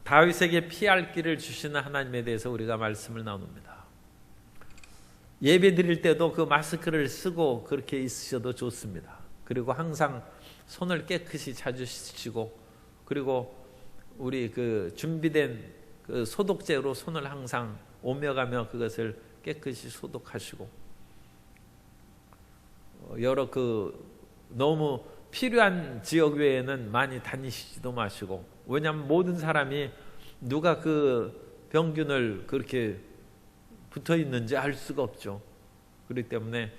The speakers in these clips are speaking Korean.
다윗에게 피할 길을 주시는 하나님에 대해서 우리가 말씀을 나눕니다. 예배 드릴 때도 그 마스크를 쓰고 그렇게 있으셔도 좋습니다. 그리고 항상 손을 깨끗이 자주 씻으시고, 그리고 우리 그 준비된 그 소독제로 손을 항상 오며 가며 그것을 깨끗이 소독하시고, 여러 그 너무 필요한 지역 외에는 많이 다니시지도 마시고, 왜냐하면 모든 사람이 누가 그 병균을 그렇게 붙어 있는지 알 수가 없죠. 그렇기 때문에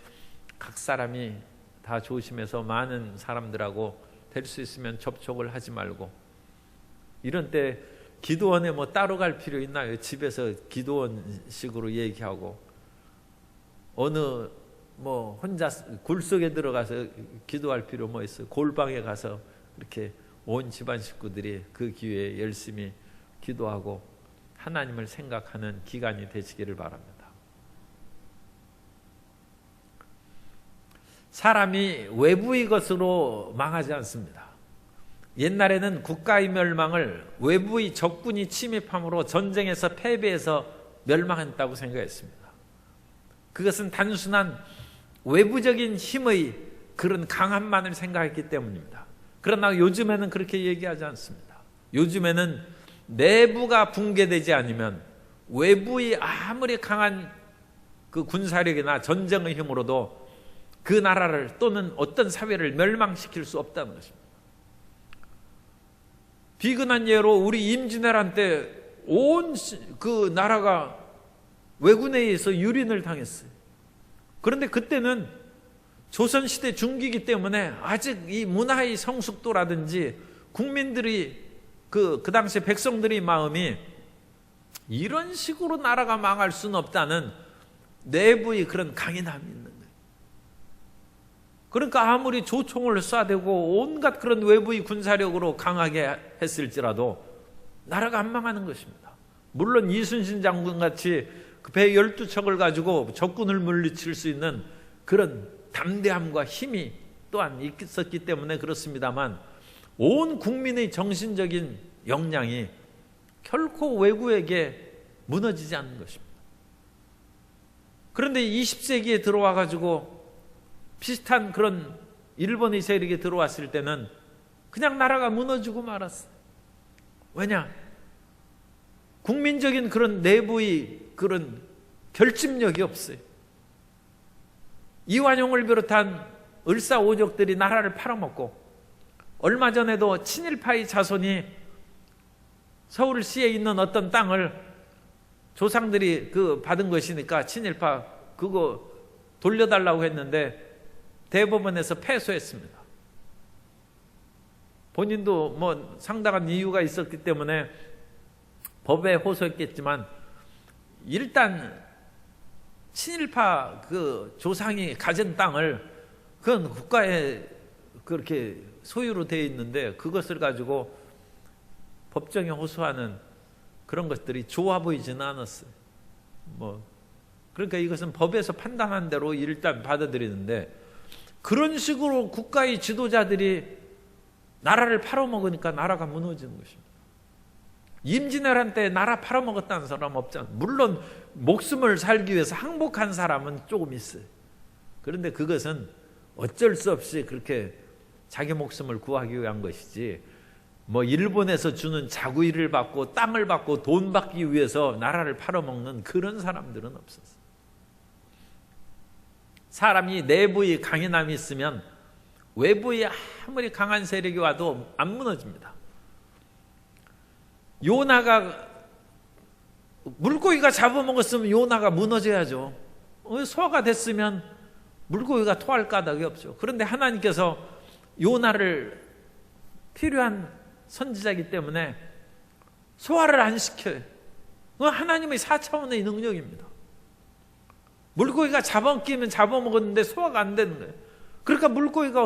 각 사람이 다 조심해서 많은 사람들하고 될 수 있으면 접촉을 하지 말고, 이런 때 기도원에 뭐 따로 갈 필요 있나요? 집에서 기도원식으로 얘기하고, 어느 뭐 혼자 굴 속에 들어가서 기도할 필요 뭐 있어요? 골방에 가서 이렇게 온 집안 식구들이 그 기회에 열심히 기도하고 하나님을 생각하는 기간이 되시기를 바랍니다. 사람이 외부의 것으로 망하지 않습니다. 옛날에는 국가의 멸망을 외부의 적군이 침입함으로 전쟁에서 패배해서 멸망했다고 생각했습니다. 그것은 단순한 외부적인 힘의 그런 강함만을 생각했기 때문입니다. 그러나 요즘에는 그렇게 얘기하지 않습니다. 요즘에는 내부가 붕괴되지 않으면 외부의 아무리 강한 그 군사력이나 전쟁의 힘으로도 그 나라를 또는 어떤 사회를 멸망시킬 수 없다는 것입니다. 비근한 예로 우리 임진왜란 때 온 그 나라가 왜군에 의해서 유린을 당했어요. 그런데 그때는 조선시대 중기이기 때문에 아직 이 문화의 성숙도라든지 국민들이 그 당시 백성들의 마음이 이런 식으로 나라가 망할 수는 없다는 내부의 그런 강인함이 있는 거예요. 그러니까 아무리 조총을 쏴대고 온갖 그런 외부의 군사력으로 강하게 했을지라도 나라가 안 망하는 것입니다. 물론 이순신 장군 같이 배 12척을 가지고 적군을 물리칠 수 있는 그런 담대함과 힘이 또한 있었기 때문에 그렇습니다만, 온 국민의 정신적인 역량이 결코 외구에게 무너지지 않는 것입니다. 그런데 20세기에 들어와 가지고 비슷한 그런 일본의 세력이 들어왔을 때는 그냥 나라가 무너지고 말았어요. 왜냐? 국민적인 그런 내부의 그런 결집력이 없어요. 이완용을 비롯한 을사오적들이 나라를 팔아먹고, 얼마 전에도 친일파의 자손이 서울시에 있는 어떤 땅을 조상들이 그 받은 것이니까 친일파 그거 돌려달라고 했는데 대법원에서 패소했습니다. 본인도 뭐 상당한 이유가 있었기 때문에 법에 호소했겠지만, 일단 친일파 그 조상이 가진 땅을 그건 국가에 그렇게 소유로 되어 있는데 그것을 가지고 법정에 호소하는 그런 것들이 좋아 보이지는 않았어요. 그러니까 이것은 법에서 판단한 대로 일단 받아들이는데, 그런 식으로 국가의 지도자들이 나라를 팔아먹으니까 나라가 무너지는 것입니다. 임진왜란 때 나라 팔아먹었다는 사람 없잖아요. 물론 목숨을 살기 위해서 항복한 사람은 조금 있어요. 그런데 그것은 어쩔 수 없이 그렇게 자기 목숨을 구하기 위한 것이지, 일본에서 주는 자구일을 받고 땅을 받고 돈 받기 위해서 나라를 팔아먹는 그런 사람들은 없었어요. 사람이 내부의 강인함이 있으면 외부의 아무리 강한 세력이 와도 안 무너집니다. 요나가 물고기가 잡아먹었으면 요나가 무너져야죠. 소화가 됐으면 물고기가 토할 까닭이 없죠. 그런데 하나님께서 요나를 필요한 선지자이기 때문에 소화를 안 시켜요. 그건 하나님의 4차원의 능력입니다. 물고기가 잡아먹기면 잡아먹었는데 소화가 안 되는 거예요. 그러니까 물고기가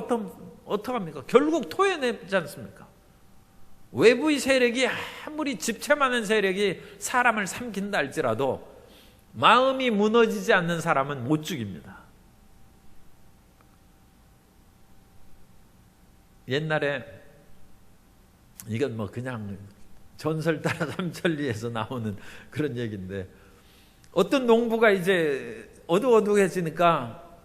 어떡합니까? 결국 토해내지 않습니까? 외부의 세력이 아무리 집체 많은 세력이 사람을 삼킨다 할지라도 마음이 무너지지 않는 사람은 못 죽입니다. 옛날에 이건 그냥 전설 따라 삼천리에서 나오는 그런 얘기인데, 어떤 농부가 이제 어둑어둑해지니까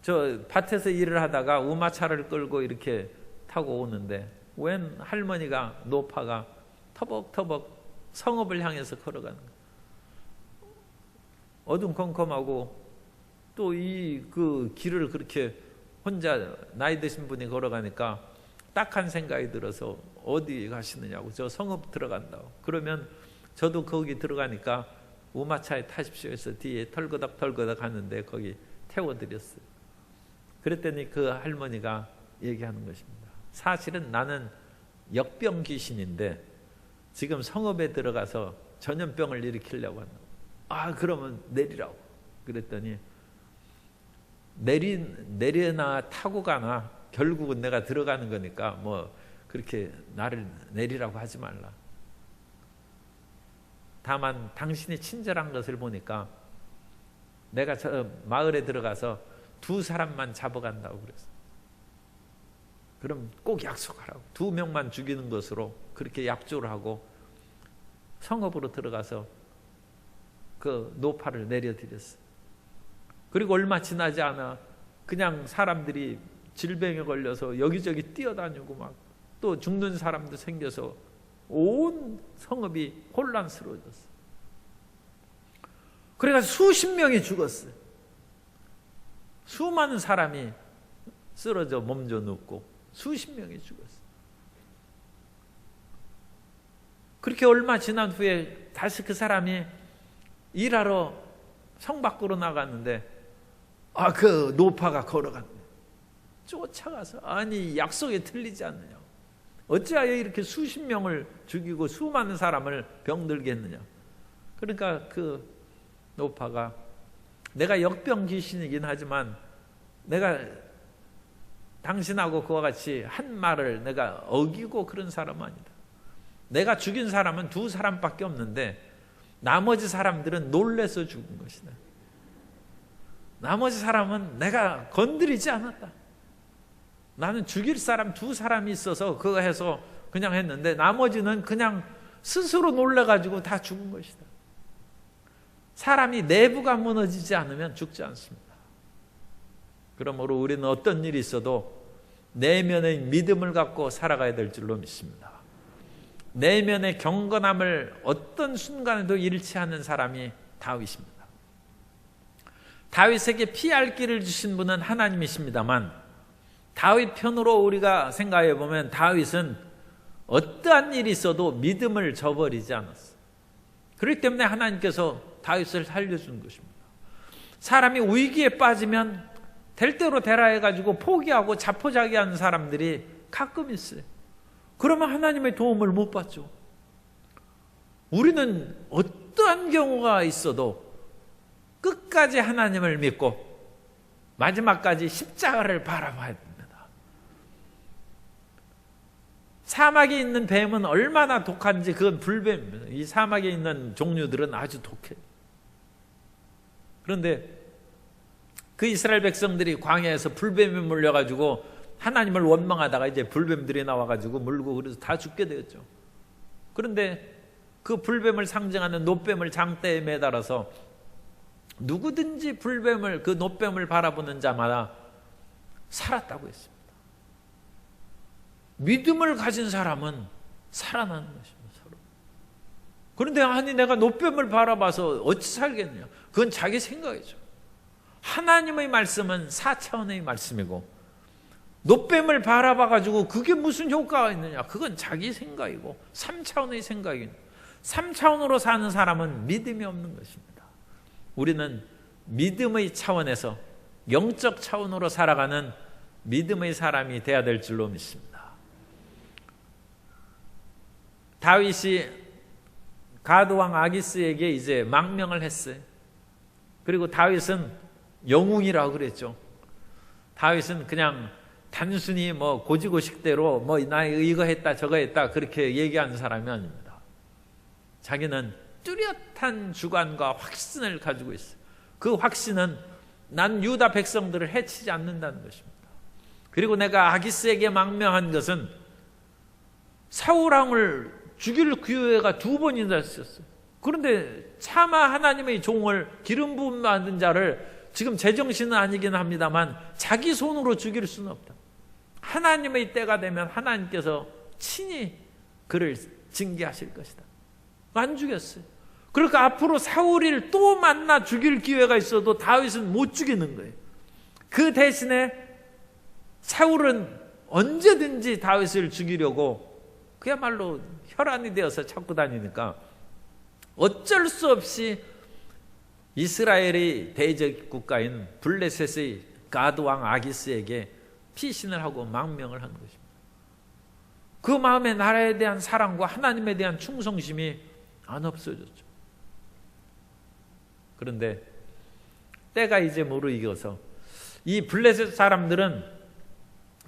저 밭에서 일을 하다가 우마차를 끌고 이렇게 타고 오는데, 웬 할머니가, 노파가 터벅터벅 성읍을 향해서 걸어가는 거예요. 어둠컴컴하고 또 그 길을 그렇게 혼자 나이 드신 분이 걸어가니까 딱한 생각이 들어서 어디 가시느냐고, 저 성읍 들어간다고. 그러면 저도 거기 들어가니까 우마차에 타십시오 해서 뒤에 털거덕 하는데 거기 태워드렸어요. 그랬더니 그 할머니가 얘기하는 것입니다. 사실은 나는 역병 귀신인데 지금 성읍에 들어가서 전염병을 일으키려고 한다고. 그러면 내리라고. 그랬더니 내려나 타고 가나 결국은 내가 들어가는 거니까 뭐 그렇게 나를 내리라고 하지 말라. 다만 당신이 친절한 것을 보니까 내가 저 마을에 들어가서 2사람만 잡아간다고 그랬어. 그럼 꼭 약속하라고. 2명만 죽이는 것으로 그렇게 약조를 하고 성읍으로 들어가서 그 노파를 내려드렸어. 그리고 얼마 지나지 않아 그냥 사람들이 질병에 걸려서 여기저기 뛰어다니고 막 또 죽는 사람도 생겨서 온 성읍이 혼란스러워졌어. 그래가지고 수십 명이 죽었어요. 수많은 사람이 쓰러져 몸져 눕고 수십 명이 죽었어요. 그렇게 얼마 지난 후에 다시 그 사람이 일하러 성 밖으로 나갔는데 그 노파가 걸어갔네. 쫓아가서 아니 약속에 틀리지 않느냐. 어찌하여 이렇게 수십 명을 죽이고 수많은 사람을 병들게 했느냐. 그러니까 그 노파가 내가 역병 귀신이긴 하지만 내가 당신하고 그와 같이 한 말을 내가 어기고 그런 사람은 아니다. 내가 죽인 사람은 2사람밖에 없는데 나머지 사람들은 놀래서 죽은 것이다. 나머지 사람은 내가 건드리지 않았다. 나는 죽일 사람 2사람이 있어서 그거 해서 그냥 했는데 나머지는 그냥 스스로 놀래가지고 다 죽은 것이다. 사람이 내부가 무너지지 않으면 죽지 않습니다. 그러므로 우리는 어떤 일이 있어도 내면의 믿음을 갖고 살아가야 될 줄로 믿습니다. 내면의 경건함을 어떤 순간에도 잃지 않는 사람이 다윗입니다. 다윗에게 피할 길을 주신 분은 하나님이십니다만 다윗 편으로 우리가 생각해 보면 다윗은 어떠한 일이 있어도 믿음을 저버리지 않았어요. 그렇기 때문에 하나님께서 다윗을 살려준 것입니다. 사람이 위기에 빠지면 될 대로 되라 해가지고 포기하고 자포자기하는 사람들이 가끔 있어요. 그러면 하나님의 도움을 못 받죠. 우리는 어떠한 경우가 있어도 끝까지 하나님을 믿고 마지막까지 십자가를 바라봐야 됩니다. 사막에 있는 뱀은 얼마나 독한지 그건 불뱀입니다. 이 사막에 있는 종류들은 아주 독해요. 그런데 그 이스라엘 백성들이 광야에서 불뱀에 물려가지고 하나님을 원망하다가 이제 불뱀들이 나와가지고 물고 그래서 다 죽게 되었죠. 그런데 그 불뱀을 상징하는 놋뱀을 장대에 매달아서 누구든지 불뱀을, 그 놋뱀을 바라보는 자마다 살았다고 했습니다. 믿음을 가진 사람은 살아나는 것입니다. 서로. 그런데 아니 내가 놋뱀을 바라봐서 어찌 살겠냐. 그건 자기 생각이죠. 하나님의 말씀은 4차원의 말씀이고 놋뱀을 바라봐가지고 그게 무슨 효과가 있느냐. 그건 자기 생각이고 3차원의 생각입니다. 3차원으로 사는 사람은 믿음이 없는 것입니다. 우리는 믿음의 차원에서 영적 차원으로 살아가는 믿음의 사람이 되어야 될 줄로 믿습니다. 다윗이 가드왕 아기스에게 이제 망명을 했어요. 그리고 다윗은 영웅이라고 그랬죠. 다윗은 그냥 단순히 뭐 고지고식대로 뭐 나 이거 했다 저거 했다 그렇게 얘기하는 사람이 아닙니다. 자기는 뚜렷한 주관과 확신을 가지고 있어요. 그 확신은 난 유다 백성들을 해치지 않는다는 것입니다. 그리고 내가 아기스에게 망명한 것은 사울왕을 죽일 기회가 2번이나 있었어요. 그런데 차마 하나님의 종을 기름 부음 받은 자를 지금 제정신은 아니긴 합니다만 자기 손으로 죽일 수는 없다. 하나님의 때가 되면 하나님께서 친히 그를 징계하실 것이다. 안 죽였어요. 그러니까 앞으로 사울을 또 만나 죽일 기회가 있어도 다윗은 못 죽이는 거예요. 그 대신에 사울은 언제든지 다윗을 죽이려고 그야말로 혈안이 되어서 찾고 다니니까 어쩔 수 없이 이스라엘의 대적 국가인 블레셋의 가드 왕 아기스에게 피신을 하고 망명을 한 것입니다. 그 마음에 나라에 대한 사랑과 하나님에 대한 충성심이 안 없어졌죠. 그런데 때가 이제 무르익어서 이 블레셋 사람들은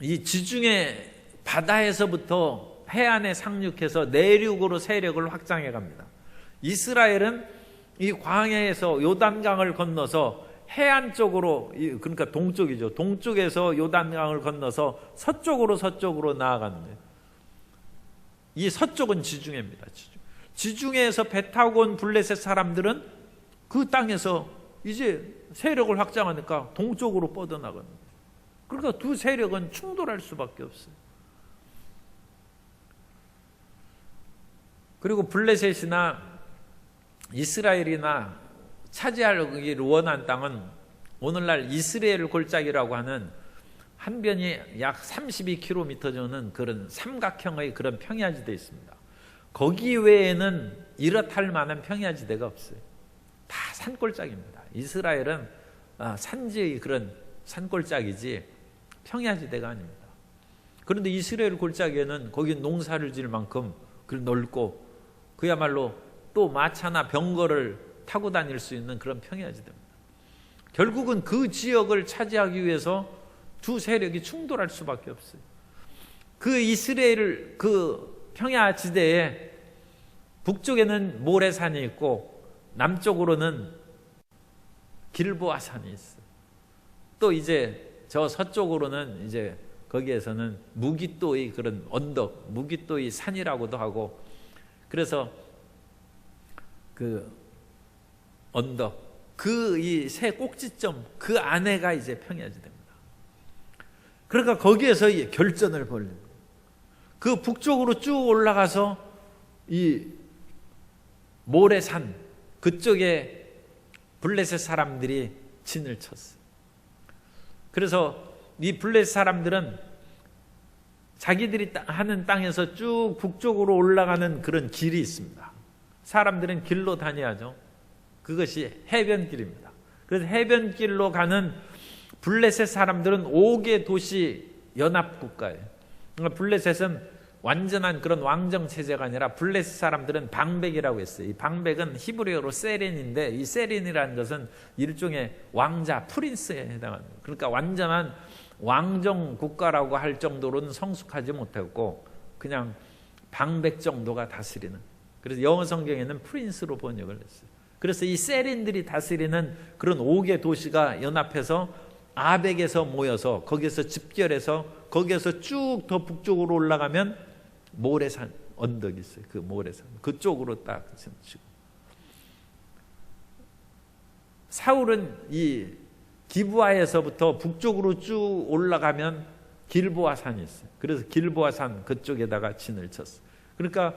이 지중해 바다에서부터 해안에 상륙해서 내륙으로 세력을 확장해 갑니다. 이스라엘은 이 광야에서 요단강을 건너서 해안 쪽으로, 그러니까 동쪽이죠. 동쪽에서 요단강을 건너서 서쪽으로 나아가는 거예요. 이 서쪽은 지중해입니다. 지중해에서 배 타고 온 블레셋 사람들은 그 땅에서 이제 세력을 확장하니까 동쪽으로 뻗어나가는 거예요. 그러니까 두 세력은 충돌할 수밖에 없어요. 그리고 블레셋이나 이스라엘이나 차지하기 원한 땅은 오늘날 이스라엘 골짜기라고 하는 한 변이 약 32km 되는 그런 삼각형의 그런 평야지대에 있습니다. 거기 외에는 이렇다 할 만한 평야지대가 없어요. 다 산골짜기입니다. 이스라엘은 산지의 그런 산골짜기지 평야지대가 아닙니다. 그런데 이스라엘 골짜기에는 거기 농사를 지을 만큼 넓고 그야말로 또 마차나 병거를 타고 다닐 수 있는 그런 평야지대입니다. 결국은 그 지역을 차지하기 위해서 두 세력이 충돌할 수밖에 없어요. 그 이스라엘 그 평야지대에 북쪽에는 모래산이 있고 남쪽으로는 길보아산이 있어요. 또 이제 저 서쪽으로는 이제 거기에서는 무깃도의 그런 언덕, 무깃도의 산이라고도 하고, 그래서 그 언덕, 그 이 세 꼭지점 그 안에가 이제 평야지대입니다. 그러니까 거기에서 결전을 벌이는 거예요. 그 북쪽으로 쭉 올라가서 이 모래산 그쪽에 블레셋 사람들이 진을 쳤어요. 그래서 이 블레셋 사람들은 자기들이 하는 땅에서 쭉 북쪽으로 올라가는 그런 길이 있습니다. 사람들은 길로 다녀야죠. 그것이 해변길입니다. 그래서 해변길로 가는 블레셋 사람들은 5개 도시 연합국가예요. 그러니까 블레셋은 완전한 그런 왕정 체제가 아니라 블레셋 사람들은 방백이라고 했어요. 이 방백은 히브리어로 세린인데, 이 세린이라는 것은 일종의 왕자, 프린스에 해당합니다. 그러니까 완전한 왕정 국가라고 할 정도로는 성숙하지 못했고 그냥 방백 정도가 다스리는, 그래서 영어 성경에는 프린스로 번역을 했어요. 그래서 이 세린들이 다스리는 그런 5개 도시가 연합해서 아벡에서 모여서 거기에서 집결해서 거기에서 쭉 더 북쪽으로 올라가면 모래산 언덕이 있어요. 그 모래산 그쪽으로 딱 치고, 사울은 이 기브아에서부터 북쪽으로 쭉 올라가면 길보아산이 있어요. 그래서 길보아산 그쪽에다가 진을 쳤어요. 그러니까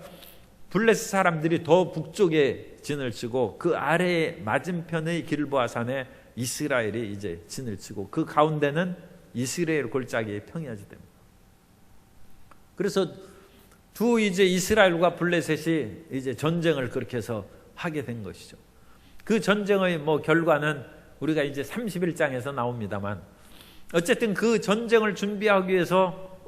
블레셋 사람들이 더 북쪽에 진을 치고 그 아래에 맞은편의 길보아산에 이스라엘이 이제 진을 치고 그 가운데는 이스라엘 골짜기의 평야지대입니다. 그래서 두 이제 이스라엘과 블레셋이 이제 전쟁을 그렇게 해서 하게 된 것이죠. 그 전쟁의 결과는 우리가 이제 31장에서 나옵니다만, 어쨌든 그 전쟁을 준비하기 위해서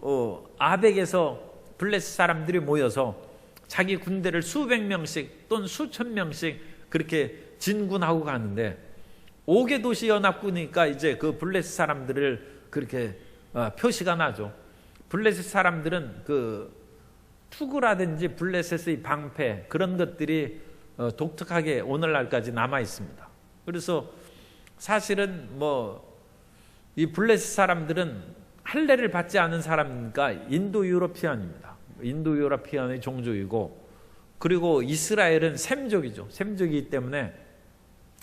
아벡에서 블레셋 사람들이 모여서 자기 군대를 수백 명씩 또는 수천 명씩 그렇게 진군하고 가는데, 5개 도시 연합군이니까 이제 그 블레셋 사람들을 그렇게 표시가 나죠. 블레셋 사람들은 그 투구라든지 블레셋의 방패 그런 것들이 독특하게 오늘날까지 남아 있습니다. 그래서 사실은 이 블레셋 사람들은 할례를 받지 않은 사람이니까 인도 유러피안입니다. 인도 유러피안의 종족이고, 그리고 이스라엘은 셈족이죠. 셈족이기 때문에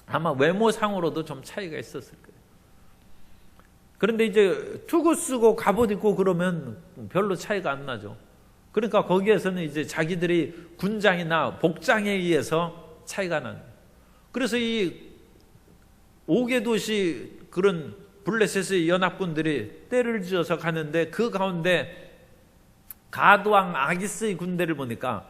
아마 외모상으로도 좀 차이가 있었을 거예요. 그런데 이제 투구 쓰고 갑옷 입고 그러면 별로 차이가 안 나죠. 그러니까 거기에서는 이제 자기들이 군장이나 복장에 의해서 차이가 나는 거예요. 그래서 이 5개 도시 그런 블레셋의 연합군들이 때를 지어서 가는데 그 가운데 가드왕 아기스의 군대를 보니까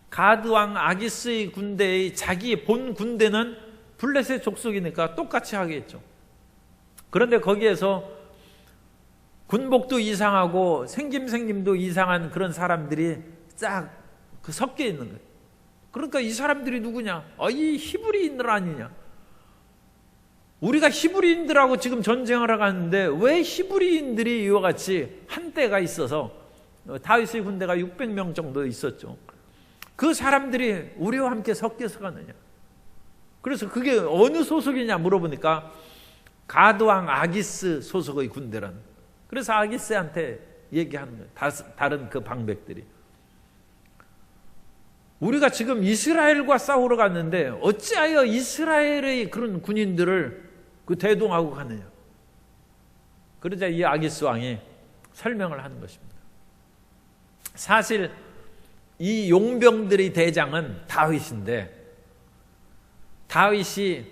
가드왕 아기스의 군대의 자기 본 군대는 블레셋 족속이니까 똑같이 하겠죠. 그런데 거기에서 군복도 이상하고 생김도 이상한 그런 사람들이 쫙 섞여 있는 거예요. 그러니까 이 사람들이 누구냐? 이 히브리인들 아니냐? 우리가 히브리인들하고 지금 전쟁하러 가는데 왜 히브리인들이 이와 같이 한때가 있어서 다윗의 군대가 600명 정도 있었죠. 그 사람들이 우리와 함께 섞여서 가느냐? 그래서 그게 어느 소속이냐 물어보니까 가드왕 아기스 소속의 군대란. 그래서 아기스한테 얘기하는 거예요. 다른 그 방백들이. 우리가 지금 이스라엘과 싸우러 갔는데 어찌하여 이스라엘의 그런 군인들을 대동하고 가느냐. 그러자 이 아기스 왕이 설명을 하는 것입니다. 사실 이 용병들의 대장은 다윗인데 다윗이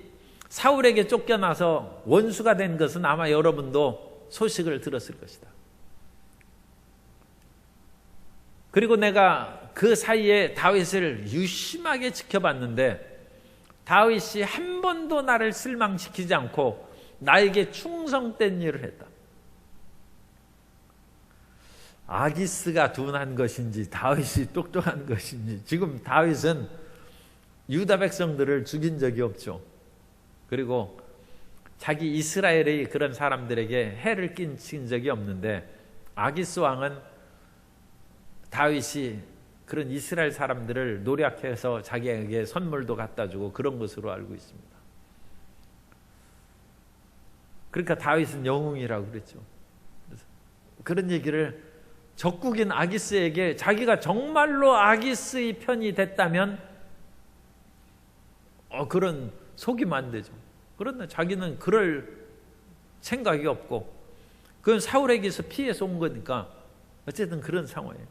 사울에게 쫓겨나서 원수가 된 것은 아마 여러분도 소식을 들었을 것이다. 그리고 내가 그 사이에 다윗을 유심하게 지켜봤는데 다윗이 한 번도 나를 실망시키지 않고 나에게 충성된 일을 했다. 아기스가 둔한 것인지 다윗이 똑똑한 것인지 지금 다윗은 유다 백성들을 죽인 적이 없죠. 그리고 자기 이스라엘의 그런 사람들에게 해를 끼친 적이 없는데 아기스 왕은 다윗이 그런 이스라엘 사람들을 노력해서 자기에게 선물도 갖다 주고 그런 것으로 알고 있습니다. 그러니까 다윗은 영웅이라고 그랬죠. 그런 얘기를 적국인 아기스에게 자기가 정말로 아기스의 편이 됐다면 그런 속이면 안 되죠. 그런데 자기는 그럴 생각이 없고 그건 사울에게서 피해서 온 거니까 어쨌든 그런 상황이에요.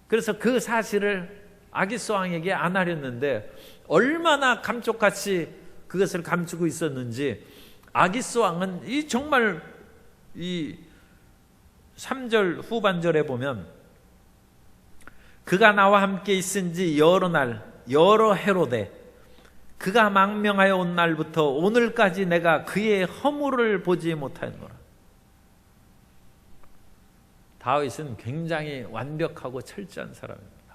그래서 그 사실을 아기스 왕에게 안 하렸는데 얼마나 감쪽같이 그것을 감추고 있었는지 아기스 왕은 정말 이 3절 후반절에 보면 그가 나와 함께 있은지 여러 날 여러 해로되 그가 망명하여 온 날부터 오늘까지 내가 그의 허물을 보지 못하였노라. 다윗은 굉장히 완벽하고 철저한 사람입니다.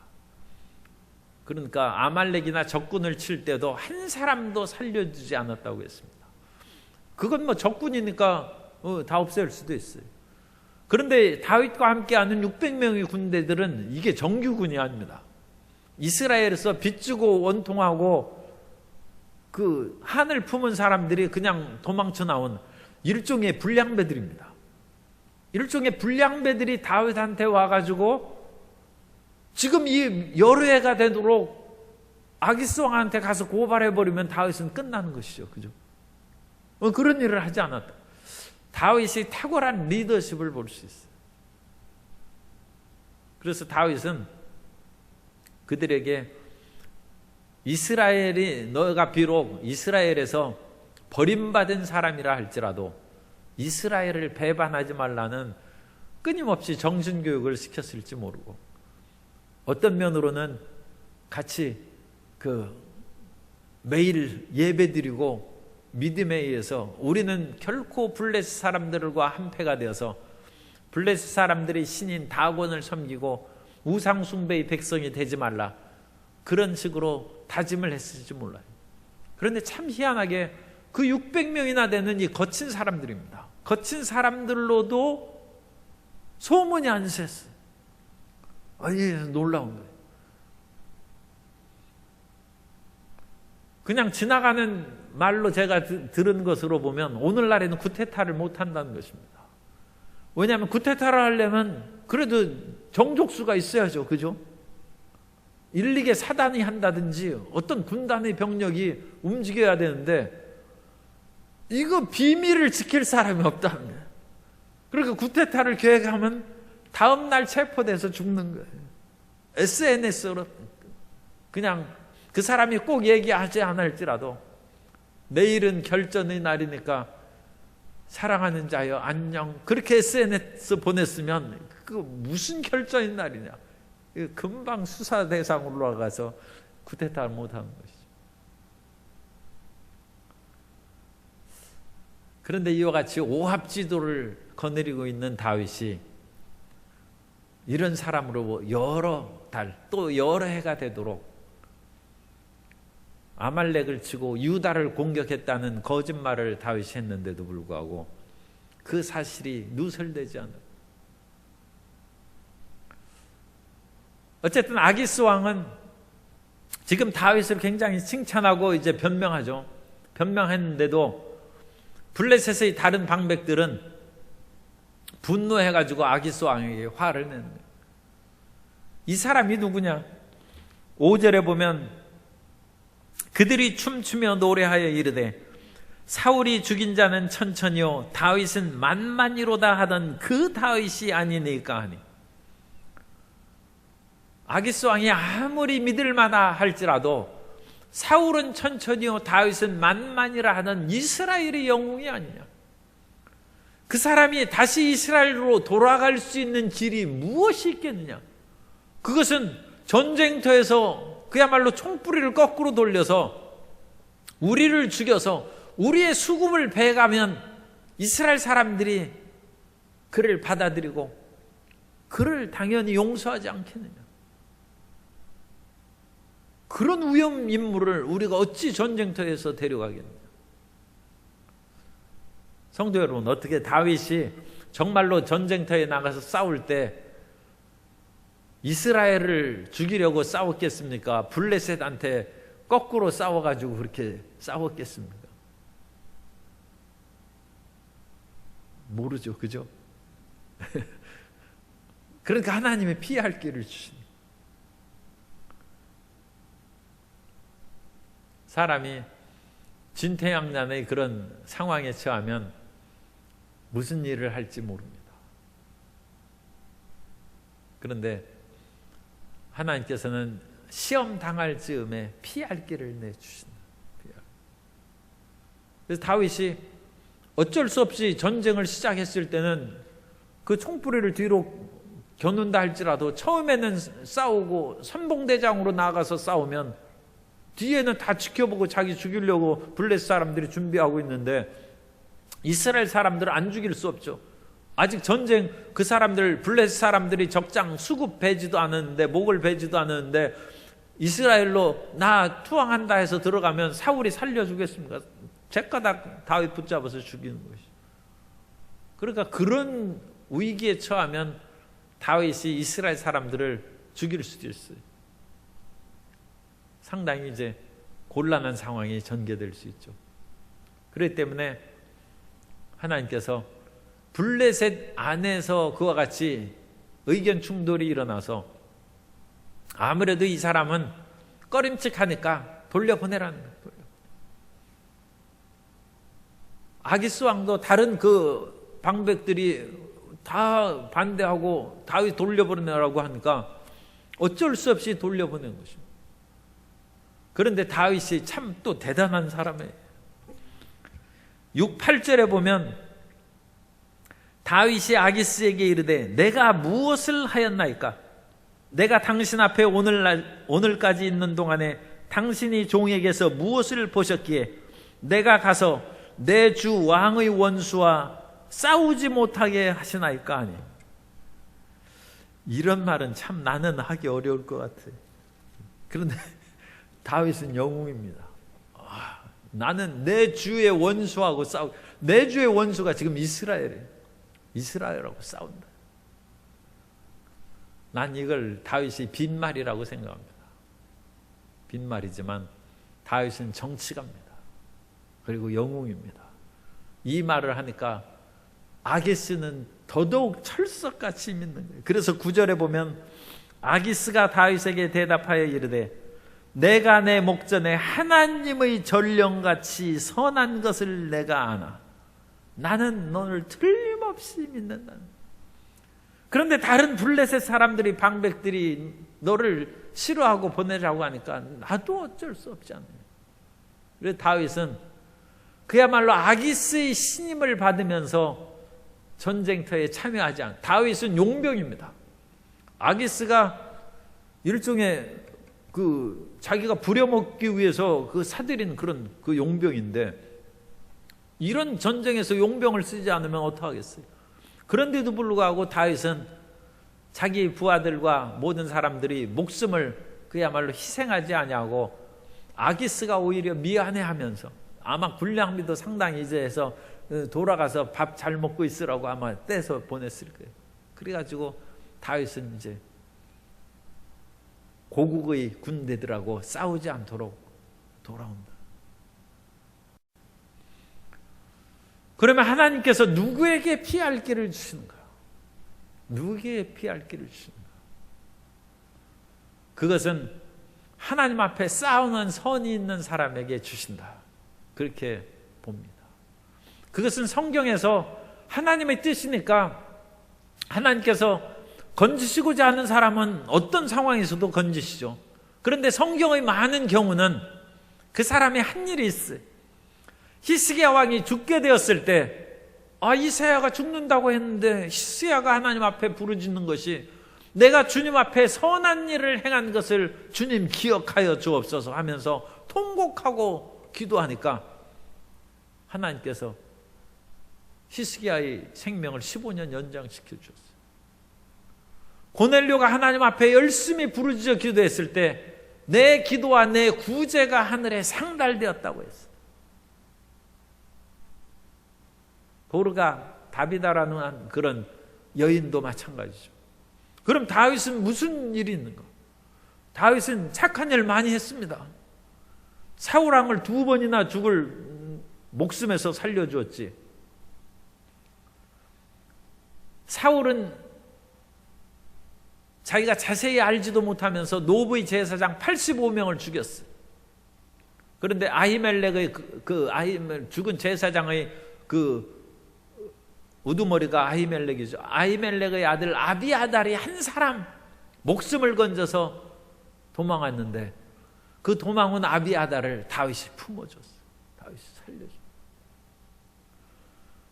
그러니까 아말렉이나 적군을 칠 때도 한 사람도 살려주지 않았다고 했습니다. 그건 뭐 적군이니까 다 없앨 수도 있어요. 그런데 다윗과 함께하는 600명의 군대들은 이게 정규군이 아닙니다. 이스라엘에서 빚주고 원통하고 그 한을 품은 사람들이 그냥 도망쳐 나온 일종의 불량배들입니다. 일종의 불량배들이 다윗한테 와가지고 지금 이 여러 해가 되도록 아기스 왕한테 가서 고발해버리면 다윗은 끝나는 것이죠. 그죠? 그런 일을 하지 않았다. 다윗이 탁월한 리더십을 볼 수 있어요. 그래서 다윗은 그들에게 이스라엘이 너가 비록 이스라엘에서 버림받은 사람이라 할지라도 이스라엘을 배반하지 말라는 끊임없이 정신교육을 시켰을지 모르고 어떤 면으로는 같이 매일 예배드리고 믿음에 의해서 우리는 결코 블레셋 사람들과 한패가 되어서 블레셋 사람들의 신인 다곤을 섬기고 우상숭배의 백성이 되지 말라 그런 식으로 다짐을 했을지 몰라요. 그런데 참 희한하게 그 600명이나 되는 이 거친 사람들입니다. 거친 사람들로도 소문이 안 샜어요. 놀라운 거예요. 그냥 지나가는 말로 제가 들은 것으로 보면 오늘날에는 구테타를 못한다는 것입니다. 왜냐하면 구테타를 하려면 그래도 정족수가 있어야죠. 그죠? 일일이 사단이 한다든지 어떤 군단의 병력이 움직여야 되는데 이거 비밀을 지킬 사람이 없다는 거예요. 그러니까 쿠데타를 계획하면 다음 날 체포돼서 죽는 거예요. SNS로 그냥 그 사람이 꼭 얘기하지 않을지라도 내일은 결전의 날이니까 사랑하는 자여 안녕, 그렇게 SNS 보냈으면 그 무슨 결전의 날이냐, 금방 수사 대상으로 올라가서 쿠데타를 못하는 것이죠. 그런데 이와 같이 오합지도를 거느리고 있는 다윗이 이런 사람으로 여러 달 또 여러 해가 되도록 아말렉을 치고 유다를 공격했다는 거짓말을 다윗이 했는데도 불구하고 그 사실이 누설되지 않아요. 어쨌든 아기스 왕은 지금 다윗을 굉장히 칭찬하고 이제 변명하죠. 변명했는데도 블레셋의 다른 방백들은 분노해가지고 아기스 왕에게 화를 내는 거예요. 이 사람이 누구냐? 5절에 보면 그들이 춤추며 노래하여 이르되 사울이 죽인 자는 천천히요 다윗은 만만이로다 하던 그 다윗이 아니니까 하니, 아기스 왕이 아무리 믿을만하 할지라도 사울은 천천히요 다윗은 만만이라 하던 이스라엘의 영웅이 아니냐. 그 사람이 다시 이스라엘로 돌아갈 수 있는 길이 무엇이 있겠느냐. 그것은 전쟁터에서 그야말로 총뿌리를 거꾸로 돌려서 우리를 죽여서 우리의 수금을 베가면 이스라엘 사람들이 그를 받아들이고 그를 당연히 용서하지 않겠느냐. 그런 위험 인물을 우리가 어찌 전쟁터에서 데려가겠느냐. 성도 여러분, 어떻게 다윗이 정말로 전쟁터에 나가서 싸울 때 이스라엘을 죽이려고 싸웠겠습니까? 블레셋한테 거꾸로 싸워가지고 그렇게 싸웠겠습니까? 모르죠, 그죠? 그러니까 하나님이 피할 길을 주십니다. 사람이 진퇴양난의 그런 상황에 처하면 무슨 일을 할지 모릅니다. 그런데 하나님께서는 시험 당할 즈음에 피할 길을 내주신다. 그래서 다윗이 어쩔 수 없이 전쟁을 시작했을 때는 그 총뿌리를 뒤로 겨눈다 할지라도 처음에는 싸우고 선봉대장으로 나가서 싸우면 뒤에는 다 지켜보고 자기 죽이려고 블레셋 사람들이 준비하고 있는데 이스라엘 사람들은 안 죽일 수 없죠. 아직 전쟁, 그 사람들, 블레셋 사람들이 적장 수급 베지도 않았는데, 목을 베지도 않았는데 이스라엘로 나 투항한다 해서 들어가면 사울이 살려주겠습니까? 제가닥 다윗 붙잡아서 죽이는 것이죠. 그러니까 그런 위기에 처하면 다윗이 이스라엘 사람들을 죽일 수도 있어요. 상당히 이제 곤란한 상황이 전개될 수 있죠. 그렇기 때문에 하나님께서 블레셋 안에서 그와 같이 의견 충돌이 일어나서 아무래도 이 사람은 꺼림칙하니까 돌려보내라는 거예요. 아기스 왕도 다른 그 방백들이 다 반대하고 다윗 돌려보내라고 하니까 어쩔 수 없이 돌려보낸 것입니다. 그런데 다윗이 참 또 대단한 사람이에요. 6, 8절에 보면 다윗이 아기스에게 이르되 내가 무엇을 하였나이까? 내가 당신 앞에 오늘까지 있는 동안에 당신이 종에게서 무엇을 보셨기에 내가 가서 내 주 왕의 원수와 싸우지 못하게 하시나이까 하니. 이런 말은 참 나는 하기 어려울 것 같아요. 그런데 다윗은 영웅입니다. 나는 내 주의 원수하고 내 주의 원수가 지금 이스라엘이에요. 이스라엘하고 싸운다. 난 이걸 다윗이 빈말이라고 생각합니다. 빈말이지만 다윗은 정치가입니다. 그리고 영웅입니다. 이 말을 하니까 아기스는 더더욱 철석같이 믿는 거예요. 그래서 9절에 보면 아기스가 다윗에게 대답하여 이르되 내가 내 목전에 하나님의 전령같이 선한 것을 내가 아나. 나는 너를 틀림없이 믿는다. 그런데 다른 블레셋 사람들이, 방백들이 너를 싫어하고 보내라고 하니까 나도 어쩔 수 없지 않아요. 그래서 다윗은 그야말로 아기스의 신임을 받으면서 전쟁터에 참여하지 않아요. 다윗은 용병입니다. 아기스가 일종의 자기가 부려먹기 위해서 사들인 그런 용병인데, 이런 전쟁에서 용병을 쓰지 않으면 어떡하겠어요? 그런데도 불구하고 다윗은 자기 부하들과 모든 사람들이 목숨을 그야말로 희생하지 아니하고 아기스가 오히려 미안해하면서, 아마 군량미도 상당히 이제 해서 돌아가서 밥 잘 먹고 있으라고 아마 떼서 보냈을 거예요. 그래가지고 다윗은 이제 고국의 군대들하고 싸우지 않도록 돌아온다. 그러면 하나님께서 누구에게 피할 길을 주시는가? 누구에게 피할 길을 주시는가? 그것은 하나님 앞에 싸우는 선이 있는 사람에게 주신다. 그렇게 봅니다. 그것은 성경에서 하나님의 뜻이니까 하나님께서 건지시고자 하는 사람은 어떤 상황에서도 건지시죠. 그런데 성경의 많은 경우는 그 사람이 한 일이 있어요. 히스기야 왕이 죽게 되었을 때, 이사야가 죽는다고 했는데 히스기야가 하나님 앞에 부르짖는 것이 내가 주님 앞에 선한 일을 행한 것을 주님 기억하여 주옵소서 하면서 통곡하고 기도하니까 하나님께서 히스기야의 생명을 15년 연장시켜 주었어요. 고넬료가 하나님 앞에 열심히 부르짖어 기도했을 때 내 기도와 내 구제가 하늘에 상달되었다고 했어요. 도르가 다비다라는 그런 여인도 마찬가지죠. 그럼 다윗은 무슨 일이 있는가? 다윗은 착한 일 많이 했습니다. 사울왕을 2번이나 죽을 목숨에서 살려주었지. 사울은 자기가 자세히 알지도 못하면서 노브의 제사장 85명을 죽였어요. 그런데 아히멜렉의 죽은 제사장의 우두머리가 아히멜렉이죠. 아히멜렉의 아들 아비아달이 한 사람 목숨을 건져서 도망왔는데 그 도망온 아비아달을 다윗이 품어줬어요. 다윗이 살려줬어요.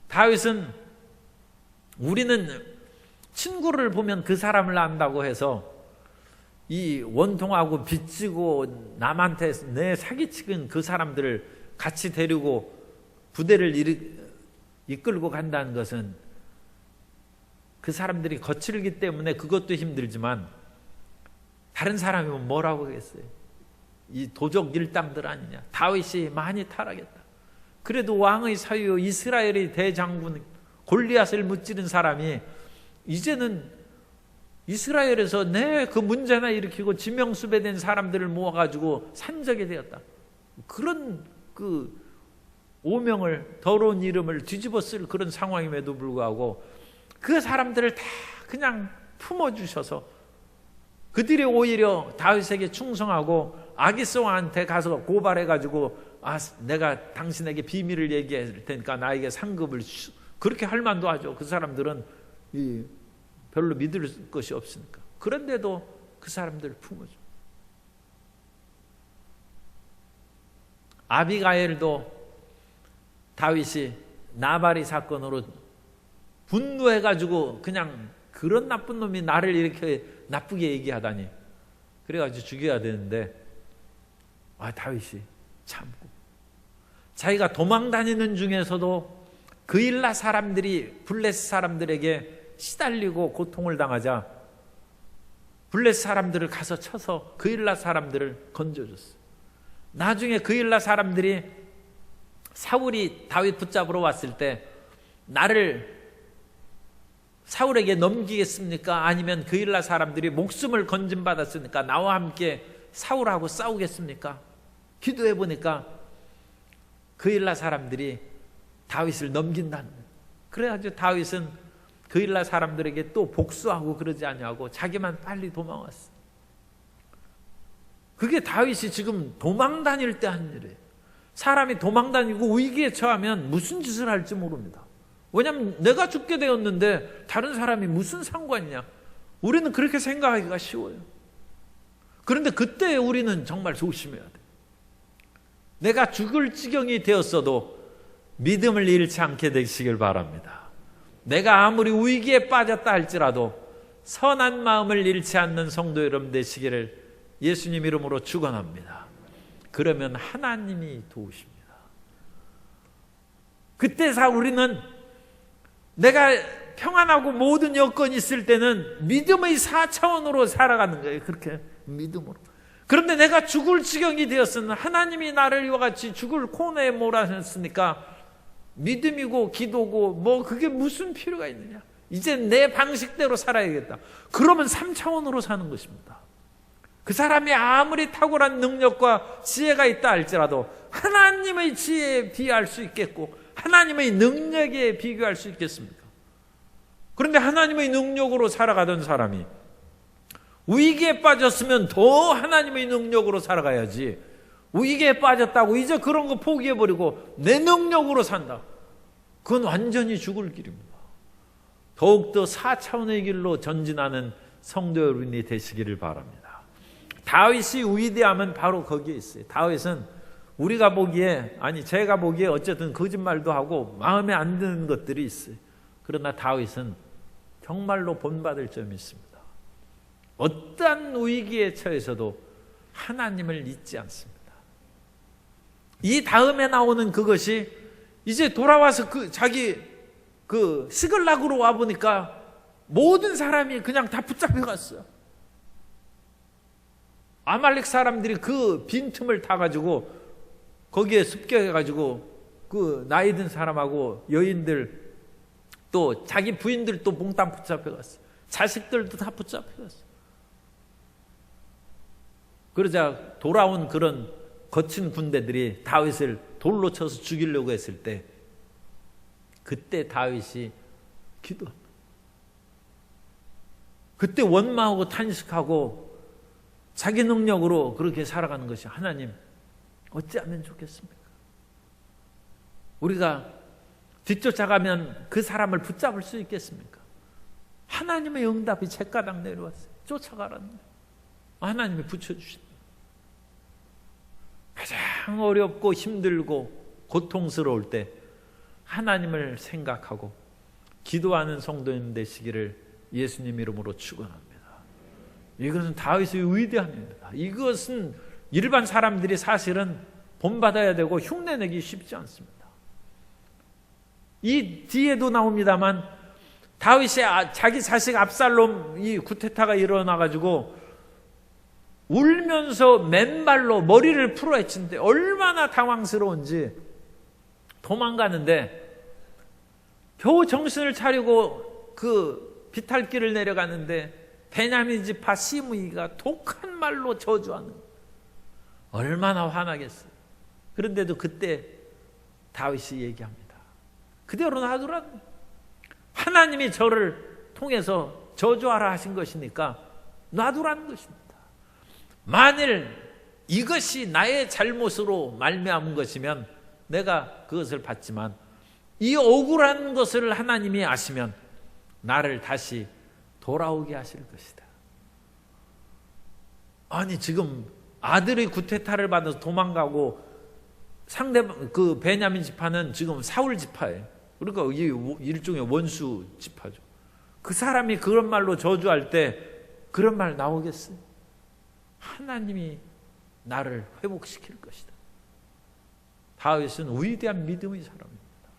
다윗은, 우리는 친구를 보면 그 사람을 안다고 해서 이 원통하고 빚지고 남한테 내 사기치는 그 사람들을 같이 데리고 부대를 이끌고 간다는 것은 그 사람들이 거칠기 때문에 그것도 힘들지만 다른 사람이면 뭐라고 하겠어요? 이 도적 일당들 아니냐. 다윗이 많이 타락했다. 그래도 왕의 사유 이스라엘의 대장군 골리앗을 무찌른 사람이 이제는 이스라엘에서 내 그 문제나 일으키고 지명수배된 사람들을 모아가지고 산적이 되었다. 그런 오명을, 더러운 이름을 뒤집어 쓸 그런 상황임에도 불구하고 그 사람들을 다 그냥 품어주셔서 그들이 오히려 다윗에게 충성하고 아기스 왕한테 가서 고발해가지고 내가 당신에게 비밀을 얘기할 테니까 나에게 상급을 그렇게 할 만도 하죠. 그 사람들은 별로 믿을 것이 없으니까. 그런데도 그 사람들을 품어줘. 아비가일도 다윗이 나발이 사건으로 분노해가지고 그냥 그런 나쁜 놈이 나를 이렇게 나쁘게 얘기하다니, 그래가지고 죽여야 되는데 다윗이 참고 자기가 도망다니는 중에서도 그일라 사람들이 블레셋 사람들에게 시달리고 고통을 당하자 블레셋 사람들을 가서 쳐서 그일라 사람들을 건져줬어요. 나중에 그일라 사람들이 사울이 다윗 붙잡으러 왔을 때 나를 사울에게 넘기겠습니까? 아니면 그일라 사람들이 목숨을 건진받았으니까 나와 함께 사울하고 싸우겠습니까? 기도해 보니까 그일라 사람들이 다윗을 넘긴다는 거예요. 그래가지고 다윗은 그 일날 사람들에게 또 복수하고 그러지 아니하고 자기만 빨리 도망왔어. 그게 다윗이 지금 도망 다닐 때 한 일이에요. 사람이 도망 다니고 위기에 처하면 무슨 짓을 할지 모릅니다. 왜냐하면 내가 죽게 되었는데 다른 사람이 무슨 상관이냐. 우리는 그렇게 생각하기가 쉬워요. 그런데 그때 우리는 정말 조심해야 돼. 내가 죽을 지경이 되었어도 믿음을 잃지 않게 되시길 바랍니다. 내가 아무리 위기에 빠졌다 할지라도 선한 마음을 잃지 않는 성도 여러분 되시기를 예수님 이름으로 축원합니다. 그러면 하나님이 도우십니다. 그때서 우리는 내가 평안하고 모든 여건이 있을 때는 믿음의 4차원으로 살아가는 거예요. 그렇게 믿음으로. 그런데 내가 죽을 지경이 되었으면 하나님이 나를 이와 같이 죽을 코너에 몰아넣었으니까 믿음이고 기도고 뭐 그게 무슨 필요가 있느냐. 이제 내 방식대로 살아야겠다. 그러면 3차원으로 사는 것입니다. 그 사람이 아무리 탁월한 능력과 지혜가 있다 할지라도 하나님의 지혜에 비할 수 있겠고 하나님의 능력에 비교할 수 있겠습니까? 그런데 하나님의 능력으로 살아가던 사람이 위기에 빠졌으면 더 하나님의 능력으로 살아가야지, 위기에 빠졌다고 이제 그런 거 포기해버리고 내 능력으로 산다. 그건 완전히 죽을 길입니다. 더욱더 4차원의 길로 전진하는 성도 여러분이 되시기를 바랍니다. 다윗이 위대함은 바로 거기에 있어요. 다윗은 우리가 보기에, 아니 제가 보기에 어쨌든 거짓말도 하고 마음에 안 드는 것들이 있어요. 그러나 다윗은 정말로 본받을 점이 있습니다. 어떠한 위기에 처해서도 하나님을 잊지 않습니다. 이 다음에 나오는 그것이 이제 돌아와서 자기 시글락으로 와보니까 모든 사람이 그냥 다 붙잡혀갔어요. 아말렉 사람들이 그 빈틈을 타가지고 거기에 습격해가지고 그 나이 든 사람하고 여인들 또 자기 부인들도 몽땅 붙잡혀갔어요. 자식들도 다 붙잡혀갔어요. 그러자 돌아온 그런 거친 군대들이 다윗을 돌로 쳐서 죽이려고 했을 때 그때 다윗이 기도합니다. 그때 원망하고 탄식하고 자기 능력으로 그렇게 살아가는 것이 하나님 어찌하면 좋겠습니까? 우리가 뒤쫓아가면 그 사람을 붙잡을 수 있겠습니까? 하나님의 응답이 제가닥 내려왔어요. 쫓아가라는 거예요. 하나님이 붙여주신다. 가장 어렵고 힘들고 고통스러울 때 하나님을 생각하고 기도하는 성도님 되시기를 예수님 이름으로 축원합니다. 이것은 다윗의 위대함입니다. 이것은 일반 사람들이 사실은 본받아야 되고 흉내내기 쉽지 않습니다. 이 뒤에도 나옵니다만 다윗이 자기 자식 압살롬 이 쿠데타가 일어나가지고 울면서 맨발로 머리를 풀어헤치는데 얼마나 당황스러운지 도망가는데 겨우 정신을 차리고 그 비탈길을 내려가는데 베냐민 지파 시므이가 독한 말로 저주하는 거예요. 얼마나 화나겠어요. 그런데도 그때 다윗이 얘기합니다. 그대로 놔두라. 하나님이 저를 통해서 저주하라 하신 것이니까 놔두라는 것입니다. 만일 이것이 나의 잘못으로 말미암은 것이면 내가 그것을 받지만 이 억울한 것을 하나님이 아시면 나를 다시 돌아오게 하실 것이다. 아니 지금 아들의 쿠데타를 받아서 도망가고 상대방 그 베냐민 지파는 지금 사울 지파예요. 그러니까 이게 일종의 원수 지파죠. 그 사람이 그런 말로 저주할 때 그런 말 나오겠어요? 하나님이 나를 회복시킬 것이다. 다윗은 위대한 믿음의 사람입니다.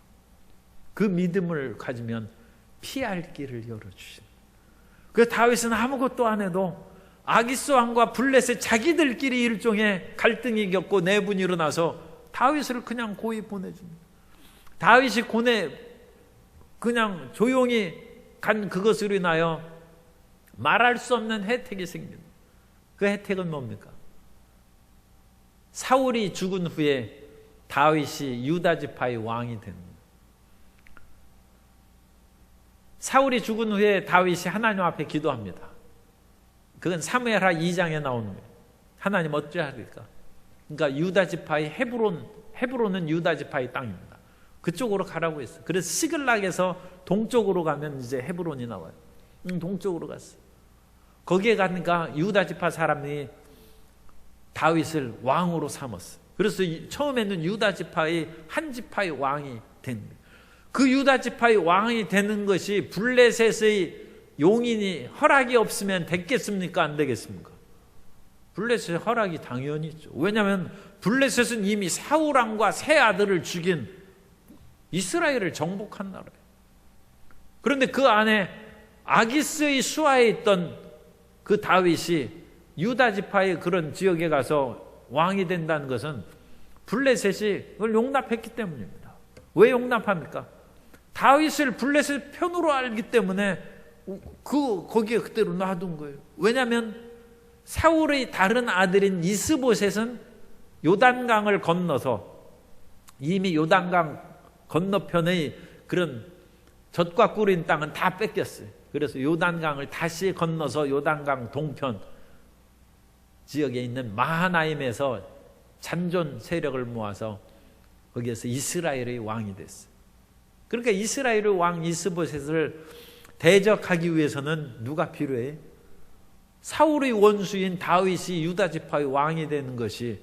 그 믿음을 가지면 피할 길을 열어주신다. 그래서 다윗은 아무것도 안 해도 아기스 왕과 블레셋 자기들끼리 일종의 갈등이 겪고 내분이 일어나서 다윗을 그냥 고이 보내줍니다. 다윗이 그냥 조용히 간 그것으로 인하여 말할 수 없는 혜택이 생깁니다. 그 혜택은 뭡니까? 사울이 죽은 후에 다윗이 유다 지파의 왕이 됩니다. 사울이 죽은 후에 다윗이 하나님 앞에 기도합니다. 그건 사무엘하 2장에 나오는 거예요. 하나님 어찌하리까? 그러니까 유다 지파의 헤브론은 유다 지파의 땅입니다. 그쪽으로 가라고 했어요. 그래서 시글락에서 동쪽으로 가면 이제 헤브론이 나와요. 동쪽으로 갔어요. 거기에 가니까 유다 지파 사람이 다윗을 왕으로 삼았어요. 그래서 처음에는 유다 지파의 한 지파의 왕이 된 거예요. 그 유다 지파의 왕이 되는 것이 블레셋의 용인이 허락이 없으면 됐겠습니까? 안 되겠습니까? 블레셋의 허락이 당연히 있죠. 왜냐하면 블레셋은 이미 사울 왕과 세 아들을 죽인 이스라엘을 정복한 나라예요. 그런데 그 안에 아기스의 수하에 있던 그 다윗이 유다 지파의 그런 지역에 가서 왕이 된다는 것은 블레셋이 그걸 용납했기 때문입니다. 왜 용납합니까? 다윗을 블레셋 편으로 알기 때문에 거기에 그대로 놔둔 거예요. 왜냐하면 사울의 다른 아들인 이스보셋은 요단강을 건너서 이미 요단강 건너편의 그런 젖과 꿀인 땅은 다 뺏겼어요. 그래서 요단강을 다시 건너서 요단강 동편 지역에 있는 마하나임에서 잔존 세력을 모아서 거기에서 이스라엘의 왕이 됐어요. 그러니까 이스라엘의 왕 이스보셋을 대적하기 위해서는 누가 필요해? 사울의 원수인 다윗이 유다 지파의 왕이 되는 것이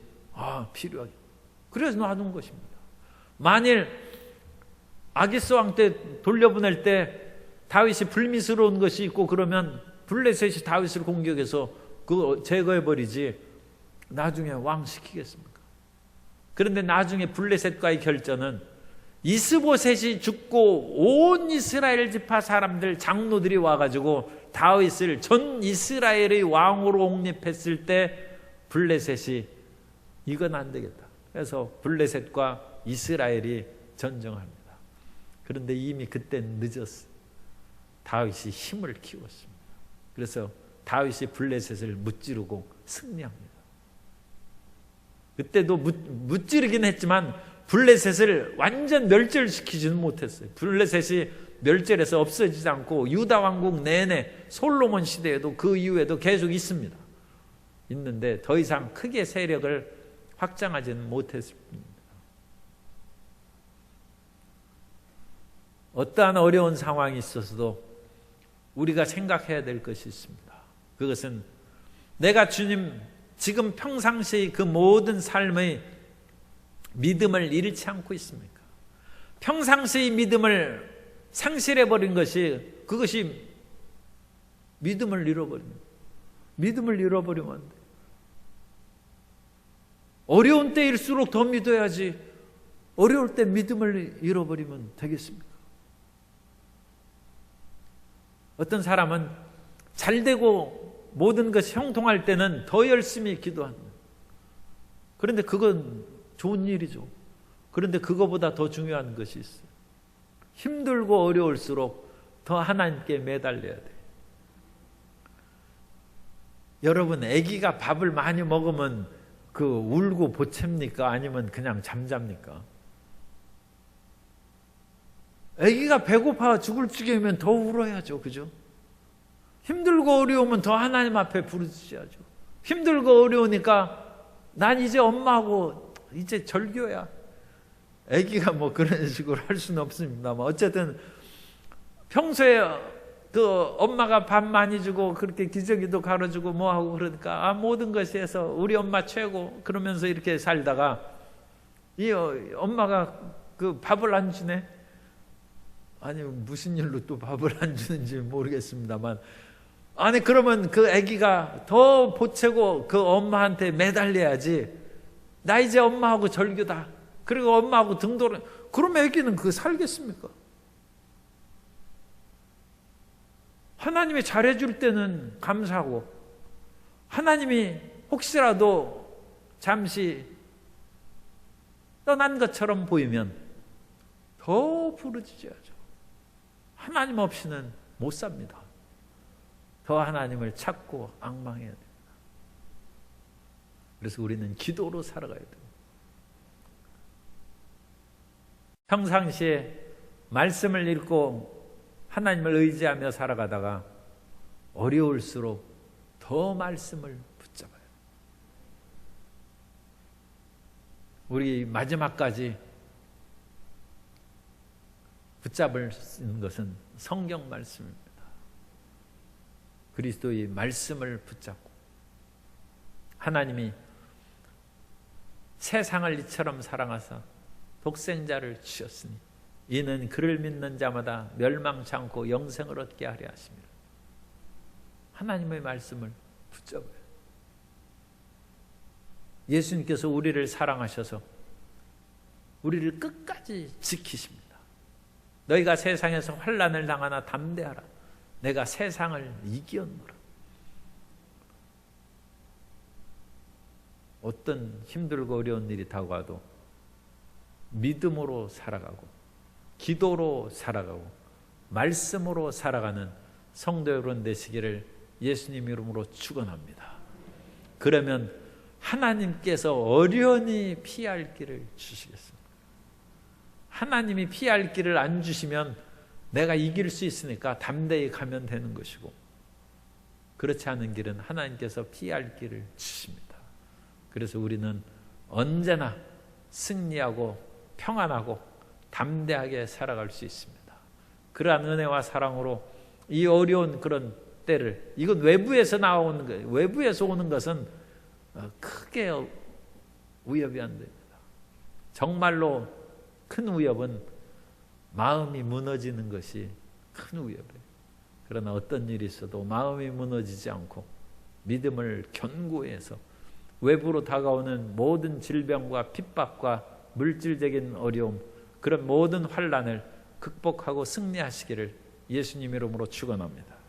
필요하게. 그래서 놔둔 것입니다. 만일 아기스 왕 때 돌려보낼 때 다윗이 불미스러운 것이 있고 그러면 블레셋이 다윗을 공격해서 그거 제거해버리지 나중에 왕 시키겠습니까? 그런데 나중에 블레셋과의 결전은 이스보셋이 죽고 온 이스라엘 지파 사람들 장로들이 와가지고 다윗을 전 이스라엘의 왕으로 옹립했을 때 블레셋이 이건 안 되겠다. 그래서 블레셋과 이스라엘이 전쟁합니다. 그런데 이미 그때는 늦었어요. 다윗이 힘을 키웠습니다. 그래서 다윗이 블레셋을 무찌르고 승리합니다. 그때도 무찌르긴 했지만 블레셋을 완전 멸절시키지는 못했어요. 블레셋이 멸절해서 없어지지 않고 유다 왕국 내내 솔로몬 시대에도 그 이후에도 계속 있습니다. 있는데 더 이상 크게 세력을 확장하지는 못했습니다. 어떠한 어려운 상황이 있어서도 우리가 생각해야 될 것이 있습니다. 그것은 내가 주님 지금 평상시의 그 모든 삶의 믿음을 잃지 않고 있습니까? 평상시의 믿음을 상실해버린 것이 그것이 믿음을 잃어버립니다. 믿음을 잃어버리면 안 돼. 어려운 때일수록 더 믿어야지 어려울 때 믿음을 잃어버리면 되겠습니까? 어떤 사람은 잘 되고 모든 것이 형통할 때는 더 열심히 기도합니다. 그런데 그건 좋은 일이죠. 그런데 그거보다 더 중요한 것이 있어요. 힘들고 어려울수록 더 하나님께 매달려야 돼요. 여러분, 아기가 밥을 많이 먹으면 그 울고 보챕니까? 아니면 그냥 잠잡니까? 아기가 배고파 죽을 지경이면 더 울어야죠. 그죠? 힘들고 어려우면 더 하나님 앞에 부르짖어야죠. 힘들고 어려우니까 난 이제 엄마하고 이제 절교야. 아기가 뭐 그런 식으로 할 수는 없습니다만 어쨌든 평소에 그 엄마가 밥 많이 주고 그렇게 기저귀도 갈아주고 뭐하고 그러니까 모든 것이 해서 우리 엄마 최고 그러면서 이렇게 살다가 이 엄마가 그 밥을 안 주네. 아니 무슨 일로 또 밥을 안 주는지 모르겠습니다만 아니 그러면 그 아기가 더 보채고 그 엄마한테 매달려야지. 나 이제 엄마하고 절교다. 그리고 엄마하고 등돌아. 그럼 아기는 그 살겠습니까? 하나님이 잘해줄 때는 감사하고 하나님이 혹시라도 잠시 떠난 것처럼 보이면 더 부르짖어야죠. 하나님 없이는 못 삽니다. 더 하나님을 찾고 앙망해야 됩니다. 그래서 우리는 기도로 살아가야 됩니다. 평상시에 말씀을 읽고 하나님을 의지하며 살아가다가 어려울수록 더 말씀을 붙잡아요. 우리 마지막까지 붙잡을 수 있는 것은 성경 말씀입니다. 그리스도의 말씀을 붙잡고 하나님이 세상을 이처럼 사랑하사 독생자를 주셨으니 이는 그를 믿는 자마다 멸망치 않고 영생을 얻게 하려 하심이라. 하나님의 말씀을 붙잡아요. 예수님께서 우리를 사랑하셔서 우리를 끝까지 지키십니다. 너희가 세상에서 환난을 당하나 담대하라. 내가 세상을 이기었노라. 어떤 힘들고 어려운 일이 다가와도 믿음으로 살아가고 기도로 살아가고 말씀으로 살아가는 성도 여러분 되시기를 예수님 이름으로 축원합니다. 그러면 하나님께서 어련히 피할 길을 주시겠습니다. 하나님이 피할 길을 안 주시면 내가 이길 수 있으니까 담대히 가면 되는 것이고, 그렇지 않은 길은 하나님께서 피할 길을 주십니다. 그래서 우리는 언제나 승리하고 평안하고 담대하게 살아갈 수 있습니다. 그러한 은혜와 사랑으로 이 어려운 그런 때를, 이건 외부에서 나오는 거예요. 외부에서 오는 것은 크게 위협이 안 됩니다. 정말로 큰 위협은 마음이 무너지는 것이 큰 위협이에요. 그러나 어떤 일이 있어도 마음이 무너지지 않고 믿음을 견고해서 외부로 다가오는 모든 질병과 핍박과 물질적인 어려움, 그런 모든 환난을 극복하고 승리하시기를 예수님 이름으로 축원합니다.